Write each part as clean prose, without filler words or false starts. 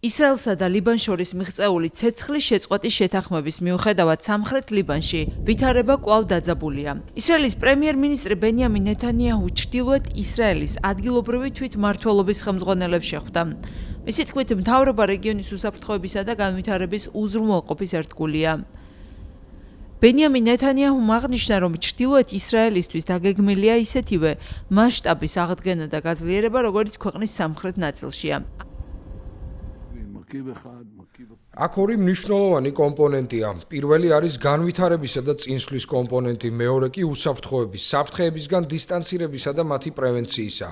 ისრაელსა და ლიბანს შორის მიღწეული ცეცხლის შეწყვეტის შეთანხმების მიუხედავად სამხრეთ ლიბანში ვითარება კვლავ დაძაბულია. ისრაელის პრემიერ-მინისტრი ბენიამინ ნეთანიაჰუ ჩრდილოეთ ისრაელის ადგილობრივი თვითმმართველობის ხელმძღვანელებს შეხვდა. მისი თქმით, მთავრობა რეგიონის უსაფრთხოებისა და განვითარების უზრუნველყოფის ერთგულია. ბენიამინ ნეთანიაჰუმ აღნიშნა, რომ ჩრდილოეთ ისრაელისთვის დაგეგმილია ისეთივე მასშტაბის აღდგენა და გაძლიერება, როგორც ქვეყნის სამხრეთ ნაწილშია. აქ ორი მნიშვნელოვანი კომპონენტია. პირველი არის განვითარებისა და წინსვლის კომპონენტი, მეორე კი უსაფრთხოების, საფრთხეებისგან დისტანცირებისა და მათი პრევენციისა.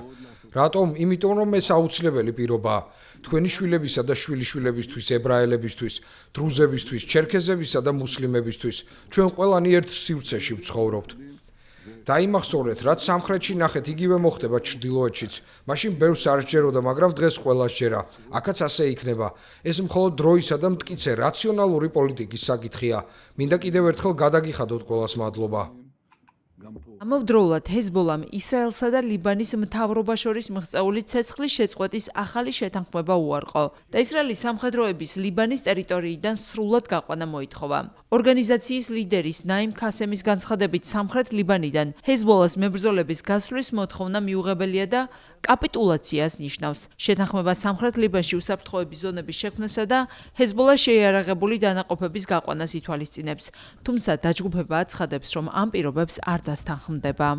რატომ? იმიტომ, რომ ეს აუცილებელი პირობაა. თქვენი შვილებისა და შვილიშვილებისთვის, ებრაელებისთვის, დრუზებისთვის, ჩერქეზებისა და მუსლიმებისთვის. ჩვენ ყველანი ერთ სივრცეში ვცხოვრობთ. დაიმახსოვრეთ, რაც სამხრეთში ნახეთ, იგივე მოხდება ჩრდილოეთშიც. მაშინ ბევრს არ სჯეროდა, მაგრამ დღეს ყველას სჯერა. აქაც ასე იქნება. ეს მხოლოდ დროისა და მტკიცე რაციონალური პოლიტიკის საკითხია. მინდა კიდევ ერთხელ გადაგიხადოთ ყველას მადლობა. ამავდროულად ჰეზბოლამ ისრაელსა და ლიბანის მთავრობას შორის მიღწეული ცეცხლის შეწყვეტის ახალი შეთანხმება უარყო და ისრაელის სამხედროების ლიბანის ტერიტორიიდან სრულად გაყვანა მოითხოვა. ორგანიზაციის ლიდერის ნაიმ ქასემის განცხადებით, სამხრეთ ლიბანიდან ჰეზბოლას მებრძოლების გასვლის მოთხოვნა მიუღებელია და კაპიტულაციას ნიშნავს. შეთანხმება სამხრეთ ლიბანში უსაფრთხოების ზონების შექმნასა და ჰეზბოლას შეიარაღებული დანაყოფების გაყვანას ითვალისწინებს. თუმცა დაჯგუფება აცხადებს, რომ ამ პირობებს არ დასთანხმდება.